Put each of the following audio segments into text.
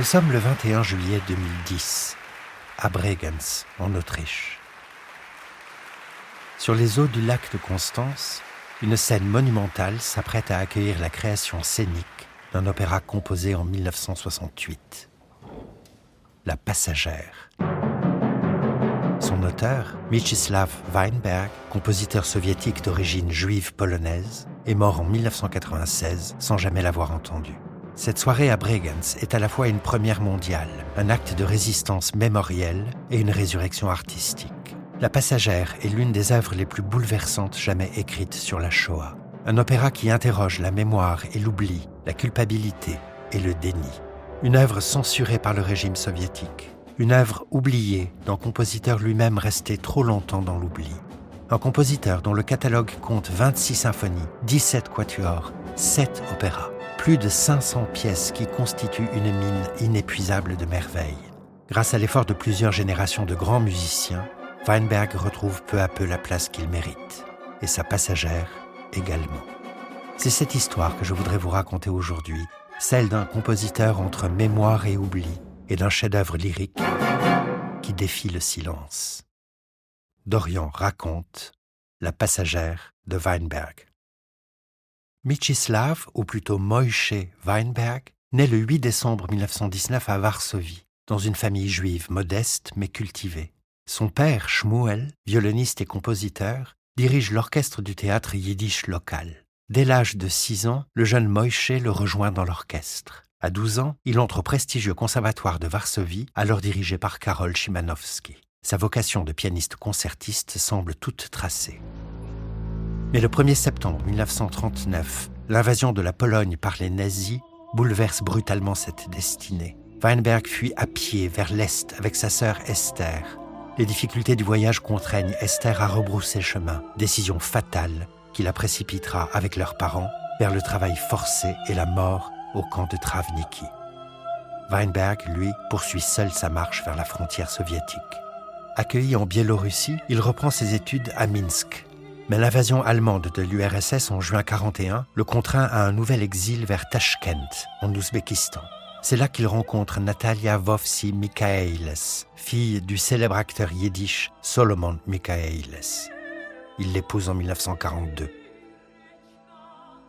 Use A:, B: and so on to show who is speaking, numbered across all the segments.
A: Nous sommes le 21 juillet 2010, à Bregenz, en Autriche. Sur les eaux du lac de Constance, une scène monumentale s'apprête à accueillir la création scénique d'un opéra composé en 1968. La Passagère. Son auteur, Mieczysław Weinberg, compositeur soviétique d'origine juive polonaise, est mort en 1996 sans jamais l'avoir entendu. Cette soirée à Bregenz est à la fois une première mondiale, un acte de résistance mémorielle et une résurrection artistique. La Passagère est l'une des œuvres les plus bouleversantes jamais écrites sur la Shoah. Un opéra qui interroge la mémoire et l'oubli, la culpabilité et le déni. Une œuvre censurée par le régime soviétique. Une œuvre oubliée d'un compositeur lui-même resté trop longtemps dans l'oubli. Un compositeur dont le catalogue compte 26 symphonies, 17 quatuors, 7 opéras. Plus de 500 pièces qui constituent une mine inépuisable de merveilles. Grâce à l'effort de plusieurs générations de grands musiciens, Weinberg retrouve peu à peu la place qu'il mérite, et sa Passagère également. C'est cette histoire que je voudrais vous raconter aujourd'hui, celle d'un compositeur entre mémoire et oubli, et d'un chef-d'œuvre lyrique qui défie le silence. Dorian raconte La Passagère de Weinberg. Mieczysław, ou plutôt Mojżesz Weinberg, naît le 8 décembre 1919 à Varsovie, dans une famille juive modeste mais cultivée. Son père, Shmuel, violoniste et compositeur, dirige l'orchestre du théâtre yiddish local. Dès l'âge de 6 ans, le jeune Mojżesz le rejoint dans l'orchestre. À 12 ans, il entre au prestigieux conservatoire de Varsovie, alors dirigé par Karol Szymanowski. Sa vocation de pianiste concertiste semble toute tracée. Mais le 1er septembre 1939, l'invasion de la Pologne par les nazis bouleverse brutalement cette destinée. Weinberg fuit à pied vers l'Est avec sa sœur Esther. Les difficultés du voyage contraignent Esther à rebrousser chemin, décision fatale qui la précipitera avec leurs parents vers le travail forcé et la mort au camp de Travniki. Weinberg, lui, poursuit seul sa marche vers la frontière soviétique. Accueilli en Biélorussie, il reprend ses études à Minsk. Mais l'invasion allemande de l'URSS en juin 1941 le contraint à un nouvel exil vers Tachkent, en Ouzbékistan. C'est là qu'il rencontre Natalia Vovsi Mikhaéles, fille du célèbre acteur yiddish Solomon Mikhaéles. Il l'épouse en 1942.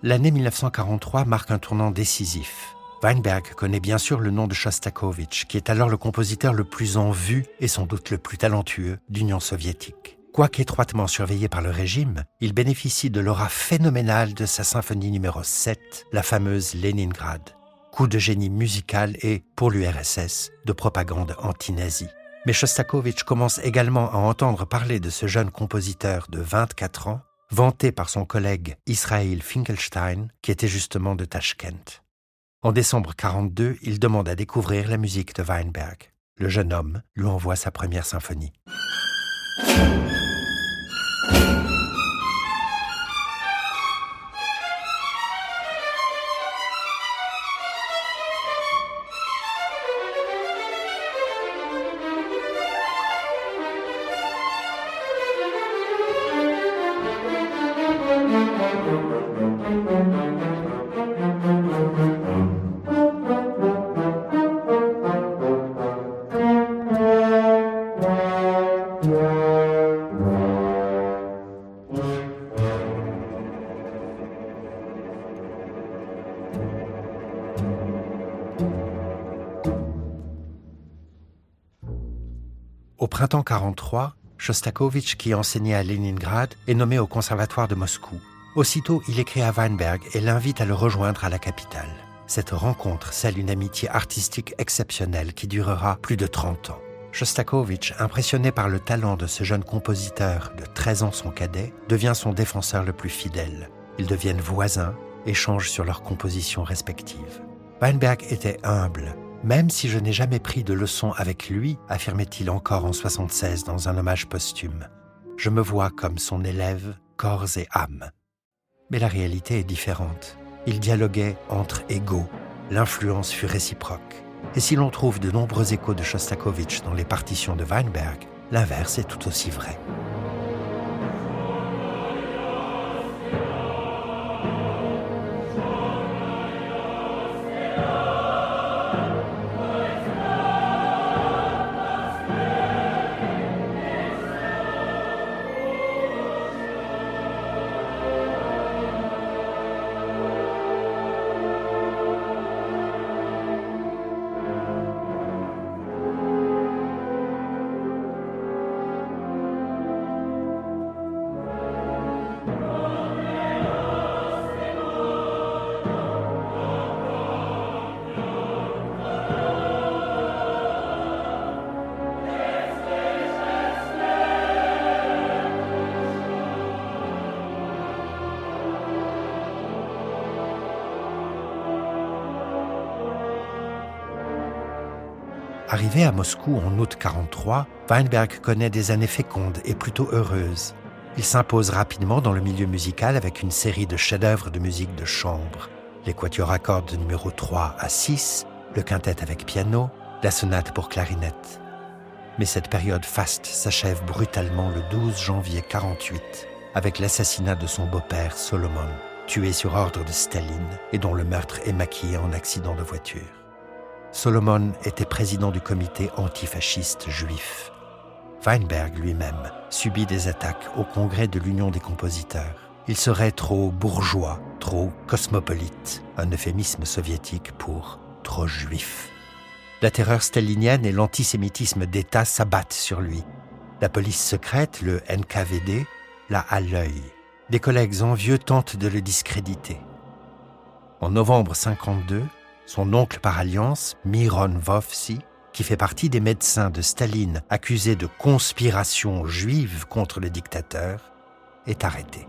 A: L'année 1943 marque un tournant décisif. Weinberg connaît bien sûr le nom de Chostakovitch, qui est alors le compositeur le plus en vue et sans doute le plus talentueux d'Union soviétique. Quoique étroitement surveillé par le régime, il bénéficie de l'aura phénoménale de sa symphonie numéro 7, la fameuse Leningrad. Coup de génie musical et, pour l'URSS, de propagande anti-nazie. Mais Chostakovitch commence également à entendre parler de ce jeune compositeur de 24 ans, vanté par son collègue Israël Finkelstein, qui était justement de Tachkent. En décembre 1942, il demande à découvrir la musique de Weinberg. Le jeune homme lui envoie sa première symphonie. Au printemps 1943, Chostakovitch, qui enseignait à Leningrad, est nommé au conservatoire de Moscou. Aussitôt, il écrit à Weinberg et l'invite à le rejoindre à la capitale. Cette rencontre scelle une amitié artistique exceptionnelle qui durera plus de 30 ans. Chostakovitch, impressionné par le talent de ce jeune compositeur de 13 ans son cadet, devient son défenseur le plus fidèle. Ils deviennent voisins, échangent sur leurs compositions respectives. Weinberg était humble. Même si je n'ai jamais pris de leçons avec lui, affirmait-il encore en 1976 dans un hommage posthume. Je me vois comme son élève, corps et âme. Mais la réalité est différente. Ils dialoguaient entre égaux. L'influence fut réciproque. Et si l'on trouve de nombreux échos de Chostakovitch dans les partitions de Weinberg, l'inverse est tout aussi vrai. Arrivé à Moscou en août 1943, Weinberg connaît des années fécondes et plutôt heureuses. Il s'impose rapidement dans le milieu musical avec une série de chefs-d'œuvre de musique de chambre. Les quatuors à cordes numéro 3 à 6, le quintet avec piano, la sonate pour clarinette. Mais cette période faste s'achève brutalement le 12 janvier 1948 avec l'assassinat de son beau-père Solomon, tué sur ordre de Staline et dont le meurtre est maquillé en accident de voiture. Solomon était président du comité antifasciste juif. Weinberg lui-même subit des attaques au congrès de l'Union des compositeurs. Il serait trop bourgeois, trop cosmopolite, un euphémisme soviétique pour trop juif. La terreur stalinienne et l'antisémitisme d'État s'abattent sur lui. La police secrète, le NKVD, l'a à l'œil. Des collègues envieux tentent de le discréditer. En novembre 1952, son oncle par alliance, Miron Vovsi, qui fait partie des médecins de Staline accusés de conspiration juive contre le dictateur, est arrêté.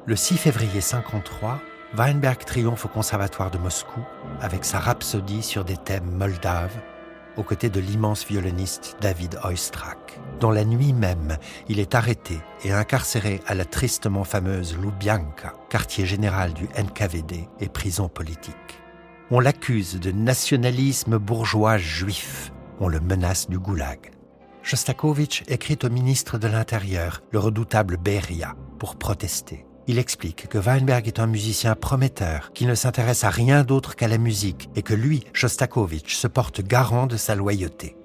A: Le 6 février 1953, Weinberg triomphe au Conservatoire de Moscou avec sa rhapsodie sur des thèmes moldaves, aux côtés de l'immense violoniste David Oistrakh, dont la nuit même, il est arrêté et incarcéré à la tristement fameuse Loubianka, quartier général du NKVD et prison politique. On l'accuse de nationalisme bourgeois juif. On le menace du goulag. Chostakovitch écrit au ministre de l'Intérieur, le redoutable Beria, pour protester. Il explique que Weinberg est un musicien prometteur, qui ne s'intéresse à rien d'autre qu'à la musique et que lui, Chostakovitch, se porte garant de sa loyauté.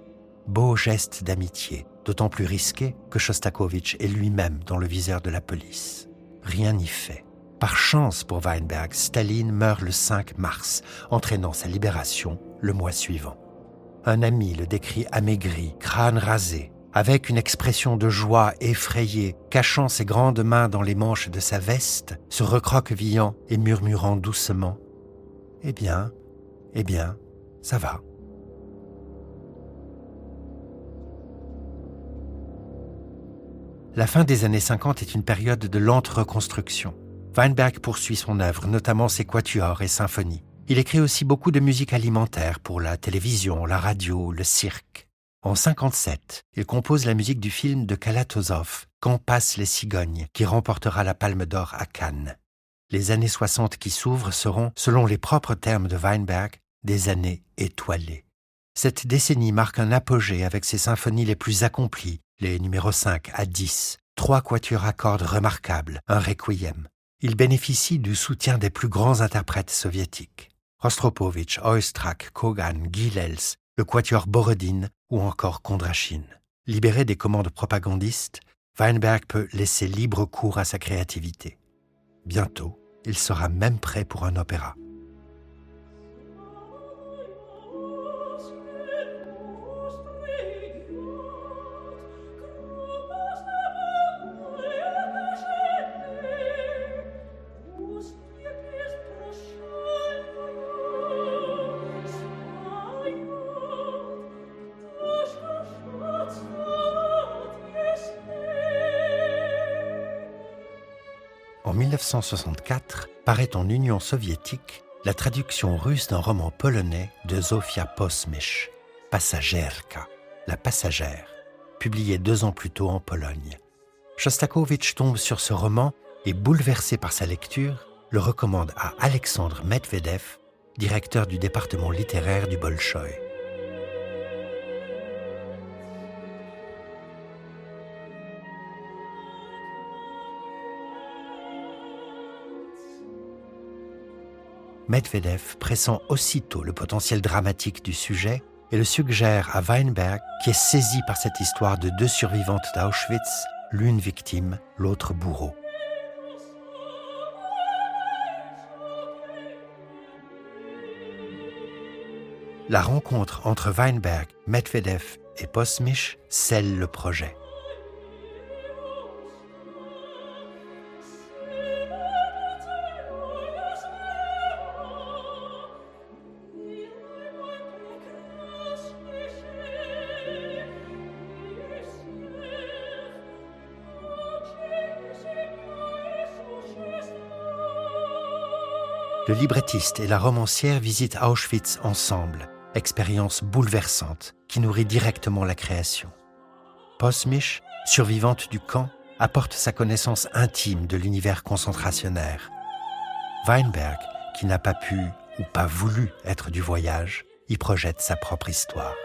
A: Beau geste d'amitié, d'autant plus risqué que Chostakovitch est lui-même dans le viseur de la police. Rien n'y fait. Par chance pour Weinberg, Staline meurt le 5 mars, entraînant sa libération le mois suivant. Un ami le décrit amaigri, crâne rasé, avec une expression de joie effrayée, cachant ses grandes mains dans les manches de sa veste, se recroquevillant et murmurant doucement « Eh bien, ça va ». La fin des années 50 est une période de lente reconstruction. Weinberg poursuit son œuvre, notamment ses quatuors et symphonies. Il écrit aussi beaucoup de musique alimentaire pour la télévision, la radio, le cirque. En 1957, il compose la musique du film de Kalatozov, Quand passent les cigognes, qui remportera la Palme d'Or à Cannes. Les années 60 qui s'ouvrent seront, selon les propres termes de Weinberg, des années étoilées. Cette décennie marque un apogée avec ses symphonies les plus accomplies, les numéros 5 à 10, 3 quatuors à cordes remarquables, un requiem. Il bénéficie du soutien des plus grands interprètes soviétiques. Rostropovitch, Oistrakh, Kogan, Gilels, le quatuor Borodine ou encore Kondrachine. Libéré des commandes propagandistes, Weinberg peut laisser libre cours à sa créativité. Bientôt, il sera même prêt pour un opéra. En 1964, paraît en Union soviétique la traduction russe d'un roman polonais de Zofia Posmysz, Pasagerka, la passagère, publié 2 ans plus tôt en Pologne. Chostakovitch tombe sur ce roman et, bouleversé par sa lecture, le recommande à Alexandre Medvedev, directeur du département littéraire du Bolchoï. Medvedev pressent aussitôt le potentiel dramatique du sujet et le suggère à Weinberg, qui est saisi par cette histoire de 2 survivantes d'Auschwitz, l'une victime, l'autre bourreau. La rencontre entre Weinberg, Medvedev et Posmysz scelle le projet. le librettiste et la romancière visitent Auschwitz ensemble, expérience bouleversante qui nourrit directement la création. Posmisch, survivante du camp, apporte sa connaissance intime de l'univers concentrationnaire. Weinberg, qui n'a pas pu ou pas voulu être du voyage, y projette sa propre histoire.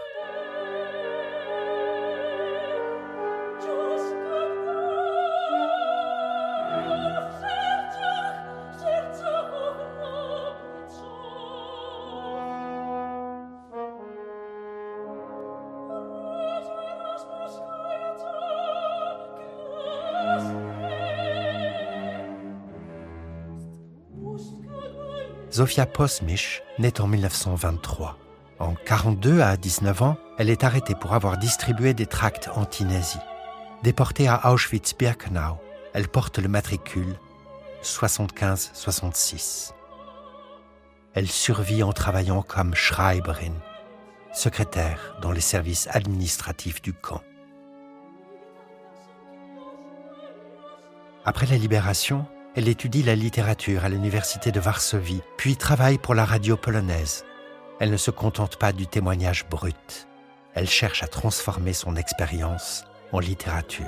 A: Zofia Posmisch naît en 1923. En 1942, à 19 ans, elle est arrêtée pour avoir distribué des tracts anti-nazis. Déportée à Auschwitz-Birkenau, elle porte le matricule 75-66. Elle survit en travaillant comme Schreiberin, secrétaire dans les services administratifs du camp. Après la libération, elle étudie la littérature à l'université de Varsovie, puis travaille pour la radio polonaise. Elle ne se contente pas du témoignage brut. Elle cherche à transformer son expérience en littérature.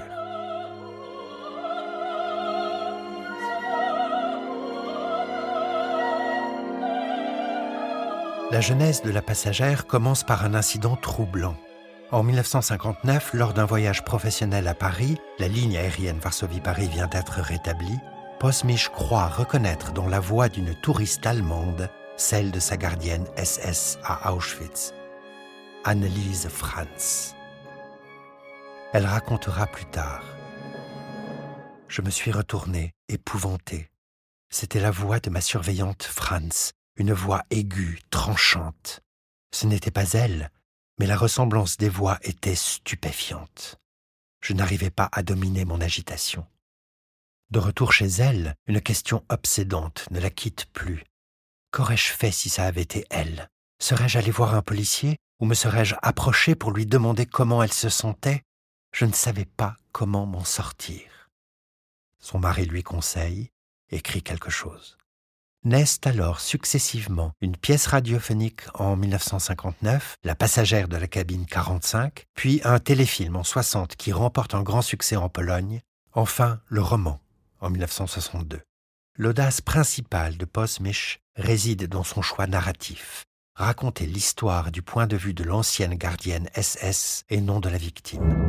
A: La genèse de La Passagère commence par un incident troublant. En 1959, lors d'un voyage professionnel à Paris, la ligne aérienne Varsovie-Paris vient d'être rétablie. Posmisch croit reconnaître dans la voix d'une touriste allemande celle de sa gardienne SS à Auschwitz, Anneliese Franz. Elle racontera plus tard. « Je me suis retournée, épouvantée. C'était la voix de ma surveillante Franz, une voix aiguë, tranchante. Ce n'était pas elle, mais la ressemblance des voix était stupéfiante. Je n'arrivais pas à dominer mon agitation. De retour chez elle, une question obsédante ne la quitte plus. Qu'aurais-je fait si ça avait été elle? Serais-je allé voir un policier ou me serais-je approché pour lui demander comment elle se sentait? Je ne savais pas comment m'en sortir. Son mari lui conseille, écrit quelque chose. Naissent alors successivement une pièce radiophonique en 1959, La Passagère de la cabine 45, puis un téléfilm en 60 qui remporte un grand succès en Pologne, enfin le roman en 1962. L'audace principale de Posmisch réside dans son choix narratif, raconter l'histoire du point de vue de l'ancienne gardienne SS et non de la victime.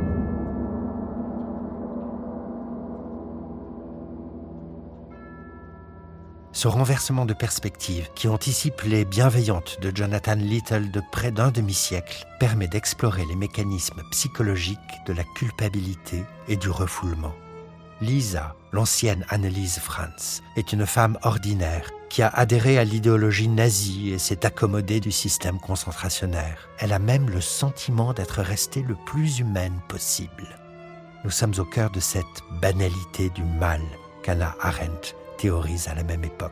A: Ce renversement de perspective, qui anticipe les bienveillantes de Jonathan Little de près d'un demi-siècle, permet d'explorer les mécanismes psychologiques de la culpabilité et du refoulement. Lisa, l'ancienne Anneliese Franz, est une femme ordinaire qui a adhéré à l'idéologie nazie et s'est accommodée du système concentrationnaire. Elle a même le sentiment d'être restée le plus humaine possible. Nous sommes au cœur de cette banalité du mal qu'Hannah Arendt théorise à la même époque.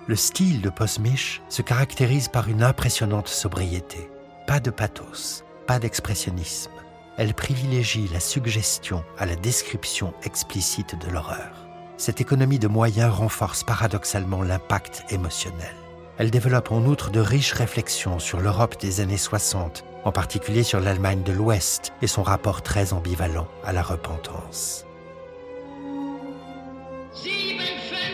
A: Le style de Posmisch se caractérise par une impressionnante sobriété. Pas de pathos, pas d'expressionnisme. Elle privilégie la suggestion à la description explicite de l'horreur. Cette économie de moyens renforce paradoxalement l'impact émotionnel. Elle développe en outre de riches réflexions sur l'Europe des années 60, en particulier sur l'Allemagne de l'Ouest et son rapport très ambivalent à la repentance.
B: 7566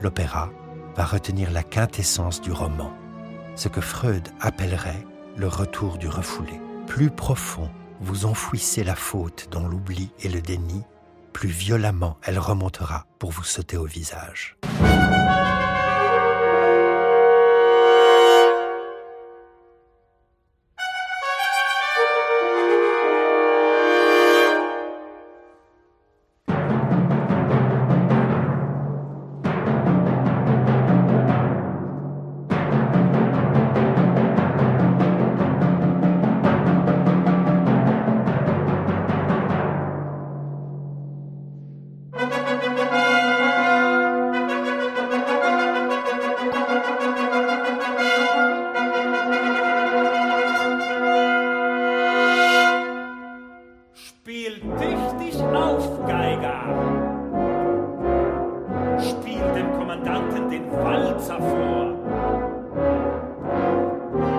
A: L'opéra va retenir la quintessence du roman, ce que Freud appellerait le retour du refoulé. Plus profond, vous enfouissez la faute dans l'oubli et le déni, plus violemment elle remontera pour vous sauter au visage.
B: Spiel dem Kommandanten den Walzer vor.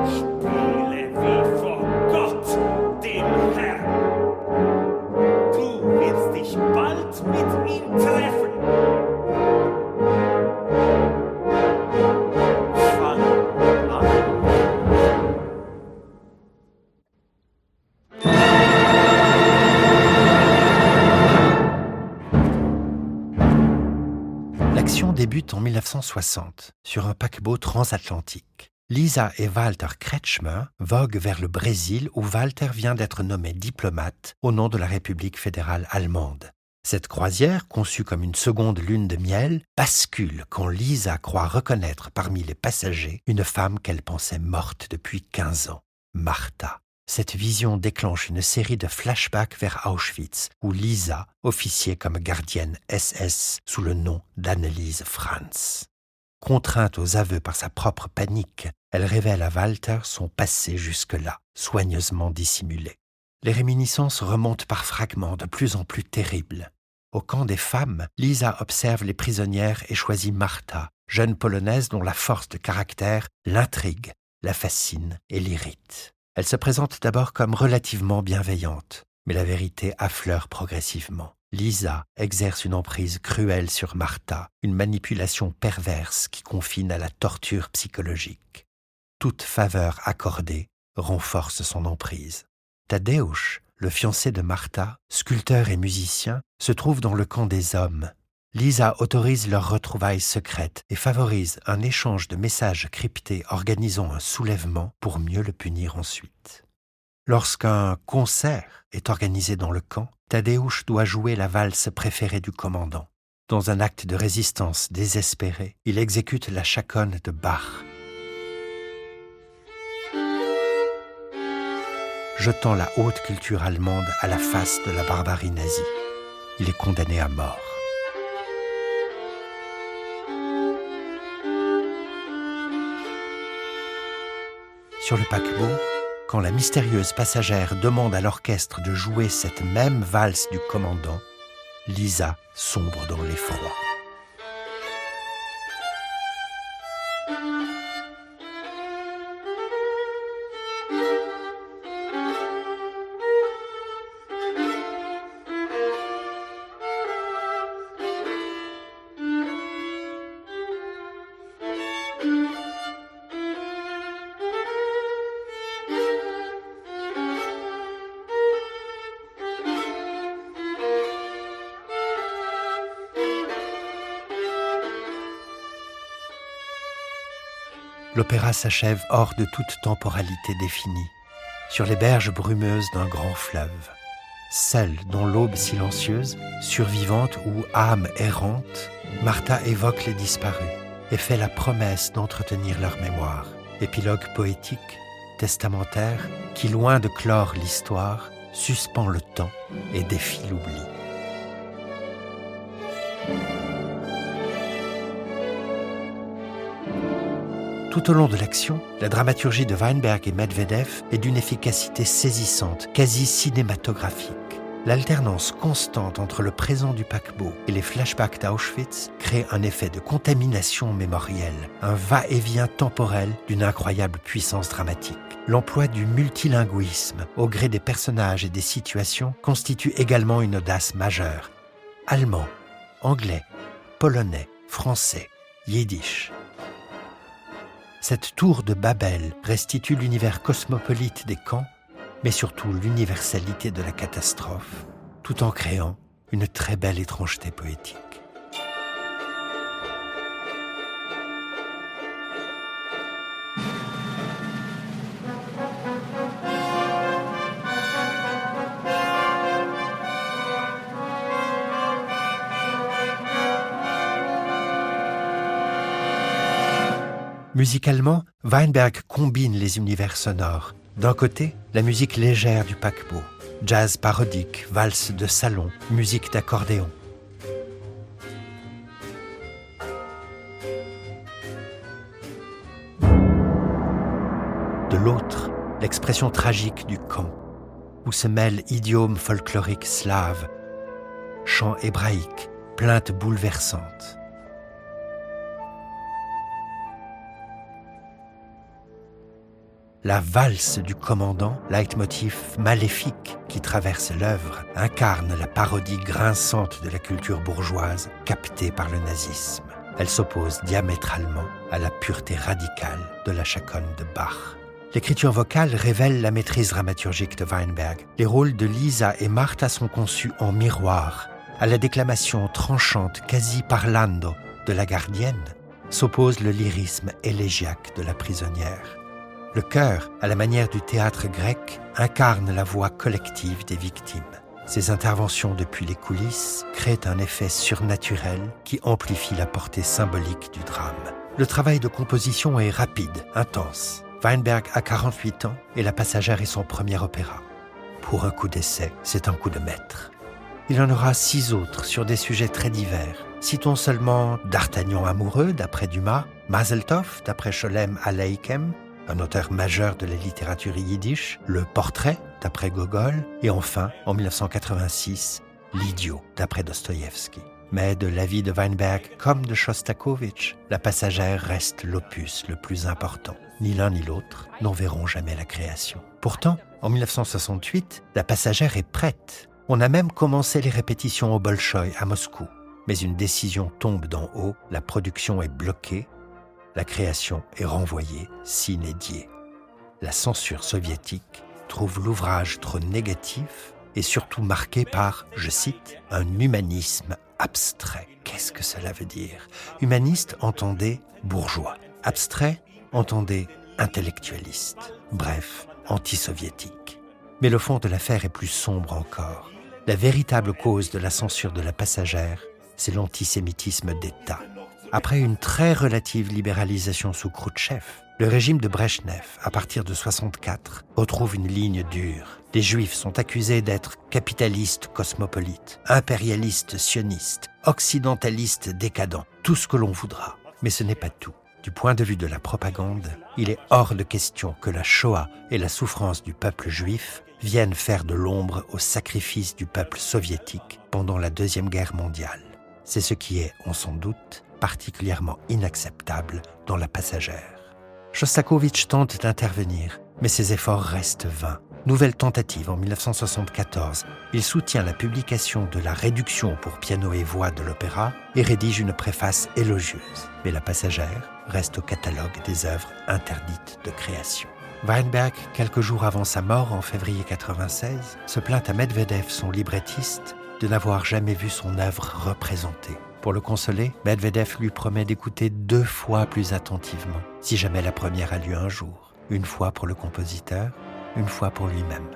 B: Spiele wie vor Gott, dem Herrn. Du wirst dich bald mit ihm treffen. Fang an.
A: L'action débute en 1960 sur un paquebot transatlantique. Lisa et Walter Kretschmer voguent vers le Brésil où Walter vient d'être nommé diplomate au nom de la République fédérale allemande. Cette croisière, conçue comme une seconde lune de miel, bascule quand Lisa croit reconnaître parmi les passagers une femme qu'elle pensait morte depuis 15 ans, Martha. Cette vision déclenche une série de flashbacks vers Auschwitz, où Lisa officiait comme gardienne SS sous le nom d'Anneliese Franz. Contrainte aux aveux par sa propre panique, elle révèle à Walter son passé jusque-là, soigneusement dissimulé. Les réminiscences remontent par fragments de plus en plus terribles. Au camp des femmes, Lisa observe les prisonnières et choisit Martha, jeune Polonaise dont la force de caractère l'intrigue, la fascine et l'irrite. Elle se présente d'abord comme relativement bienveillante, mais la vérité affleure progressivement. Lisa exerce une emprise cruelle sur Martha, une manipulation perverse qui confine à la torture psychologique. Toute faveur accordée renforce son emprise. Tadeusz, le fiancé de Martha, sculpteur et musicien, se trouve dans le camp des hommes. Lisa autorise leurs retrouvailles secrètes et favorise un échange de messages cryptés organisant un soulèvement pour mieux le punir ensuite. Lorsqu'un concert est organisé dans le camp, Tadeusz doit jouer la valse préférée du commandant. Dans un acte de résistance désespéré, il exécute la chaconne de Bach. Jetant la haute culture allemande à la face de la barbarie nazie. Il est condamné à mort. Sur le paquebot, quand la mystérieuse passagère demande à l'orchestre de jouer cette même valse du commandant, Lisa sombre dans l'effroi. L'opéra s'achève hors de toute temporalité définie, sur les berges brumeuses d'un grand fleuve. Celle dont l'aube silencieuse, survivante ou âme errante, Martha évoque les disparus et fait la promesse d'entretenir leur mémoire. Épilogue poétique, testamentaire, qui, loin de clore l'histoire, suspend le temps et défie l'oubli. Tout au long de l'action, la dramaturgie de Weinberg et Medvedev est d'une efficacité saisissante, quasi cinématographique. L'alternance constante entre le présent du paquebot et les flashbacks d'Auschwitz crée un effet de contamination mémorielle, un va-et-vient temporel d'une incroyable puissance dramatique. L'emploi du multilinguisme au gré des personnages et des situations constitue également une audace majeure. Allemand, anglais, polonais, français, yiddish. Cette tour de Babel restitue l'univers cosmopolite des camps, mais surtout l'universalité de la catastrophe, tout en créant une très belle étrangeté poétique. Musicalement, Weinberg combine les univers sonores. D'un côté, la musique légère du paquebot, jazz parodique, valse de salon, musique d'accordéon. De l'autre, l'expression tragique du camp, où se mêlent idiomes folkloriques slaves, chants hébraïques, plaintes bouleversantes. La valse du commandant, leitmotiv maléfique qui traverse l'œuvre, incarne la parodie grinçante de la culture bourgeoise captée par le nazisme. Elle s'oppose diamétralement à la pureté radicale de la chaconne de Bach. L'écriture vocale révèle la maîtrise dramaturgique de Weinberg. Les rôles de Lisa et Martha sont conçus en miroir. À la déclamation tranchante, quasi parlando, de la gardienne, s'oppose le lyrisme élégiaque de la prisonnière. Le chœur, à la manière du théâtre grec, incarne la voix collective des victimes. Ces interventions depuis les coulisses créent un effet surnaturel qui amplifie la portée symbolique du drame. Le travail de composition est rapide, intense. Weinberg a 48 ans et La Passagère est son premier opéra. Pour un coup d'essai, c'est un coup de maître. Il en aura 6 autres sur des sujets très divers. Citons seulement D'Artagnan amoureux d'après Dumas, Mazeltov d'après Sholem Aleichem, un auteur majeur de la littérature yiddish, Le Portrait d'après Gogol, et enfin, en 1986, L'Idiot d'après Dostoïevski. Mais de l'avis de Weinberg comme de Shostakovich, La Passagère reste l'opus le plus important. Ni l'un ni l'autre n'en verront jamais la création. Pourtant, en 1968, La Passagère est prête. On a même commencé les répétitions au Bolchoï à Moscou. Mais une décision tombe d'en haut, la production est bloquée, la création est renvoyée sine die. La censure soviétique trouve l'ouvrage trop négatif et surtout marqué par, je cite, un humanisme abstrait. Qu'est-ce que cela veut dire ? Humaniste, entendez bourgeois. Abstrait, entendez intellectualiste. Bref, anti-soviétique. Mais le fond de l'affaire est plus sombre encore. La véritable cause de la censure de La Passagère, c'est l'antisémitisme d'État. Après une très relative libéralisation sous Khrouchtchev, le régime de Brejnev, à partir de 1964, retrouve une ligne dure. Les Juifs sont accusés d'être capitalistes cosmopolites, impérialistes sionistes, occidentalistes décadents, tout ce que l'on voudra. Mais ce n'est pas tout. Du point de vue de la propagande, il est hors de question que la Shoah et la souffrance du peuple juif viennent faire de l'ombre au sacrifice du peuple soviétique pendant la Deuxième Guerre mondiale. C'est ce qui est, on s'en doute, particulièrement inacceptable dans La Passagère. Shostakovich tente d'intervenir, mais ses efforts restent vains. Nouvelle tentative en 1974, il soutient la publication de la réduction pour piano et voix de l'opéra et rédige une préface élogieuse. Mais La Passagère reste au catalogue des œuvres interdites de création. Weinberg, quelques jours avant sa mort en février 1996, se plaint à Medvedev, son librettiste, de n'avoir jamais vu son œuvre représentée. Pour le consoler, Medvedev lui promet d'écouter 2 fois plus attentivement, si jamais la première a lieu un jour. Une fois pour le compositeur, une fois pour lui-même.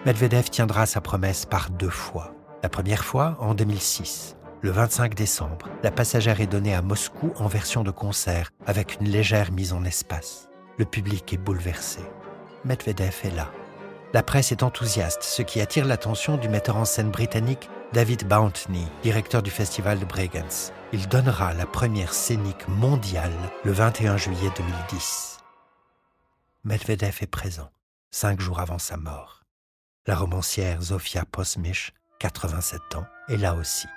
A: Medvedev tiendra sa promesse par 2 fois. La première fois, en 2006. Le 25 décembre, La Passagère est donnée à Moscou en version de concert, avec une légère mise en espace. Le public est bouleversé. Medvedev est là. La presse est enthousiaste, ce qui attire l'attention du metteur en scène britannique David Bounty, directeur du festival de Bregenz. Il donnera la première scénique mondiale le 21 juillet 2010. Medvedev est présent, 5 jours avant sa mort. La romancière Zofia Posmich, 87 ans, est là aussi.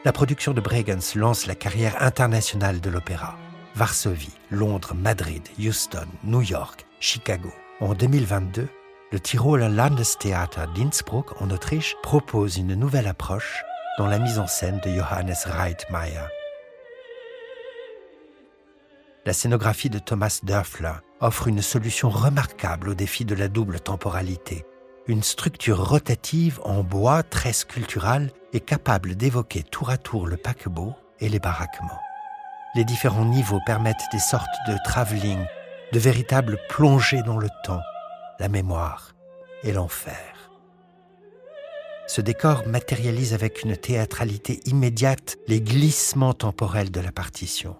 A: La production de Bregenz lance la carrière internationale de l'opéra. Varsovie, Londres, Madrid, Houston, New York, Chicago. En 2022, le Tiroler Landestheater d'Innsbruck, en Autriche, propose une nouvelle approche dans la mise en scène de Johannes Reitmeier. La scénographie de Thomas Dörfler offre une solution remarquable au défi de la double temporalité. Une structure rotative en bois très sculpturale est capable d'évoquer tour à tour le paquebot et les baraquements. Les différents niveaux permettent des sortes de travelling, de véritables plongées dans le temps, la mémoire et l'enfer. Ce décor matérialise avec une théâtralité immédiate les glissements temporels de la partition.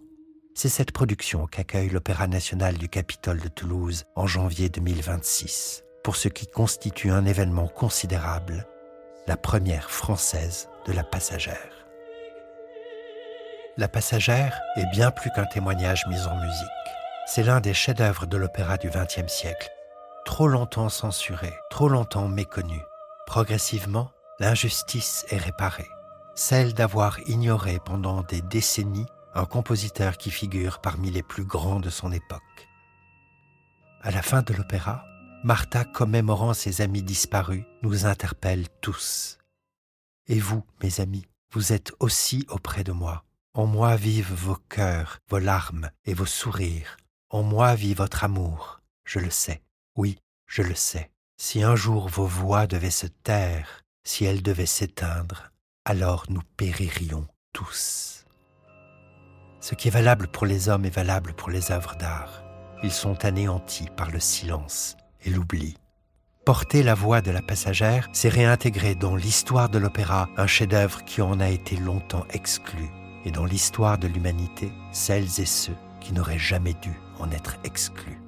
A: C'est cette production qu'accueille l'Opéra national du Capitole de Toulouse en janvier 2026, pour ce qui constitue un événement considérable, la première française de La Passagère. La Passagère est bien plus qu'un témoignage mis en musique. C'est l'un des chefs-d'œuvre de l'opéra du XXe siècle, trop longtemps censuré, trop longtemps méconnu. Progressivement, l'injustice est réparée, celle d'avoir ignoré pendant des décennies un compositeur qui figure parmi les plus grands de son époque. À la fin de l'opéra, Martha, commémorant ses amis disparus, nous interpelle tous. Et vous, mes amis, vous êtes aussi auprès de moi. En moi vivent vos cœurs, vos larmes et vos sourires. En moi vit votre amour. Je le sais. Oui, je le sais. Si un jour vos voix devaient se taire, si elles devaient s'éteindre, alors nous péririons tous. Ce qui est valable pour les hommes est valable pour les œuvres d'art. Ils sont anéantis par le silence et l'oubli. Porter la voix de La Passagère, c'est réintégrer dans l'histoire de l'opéra un chef-d'œuvre qui en a été longtemps exclu, et dans l'histoire de l'humanité, celles et ceux qui n'auraient jamais dû en être exclus.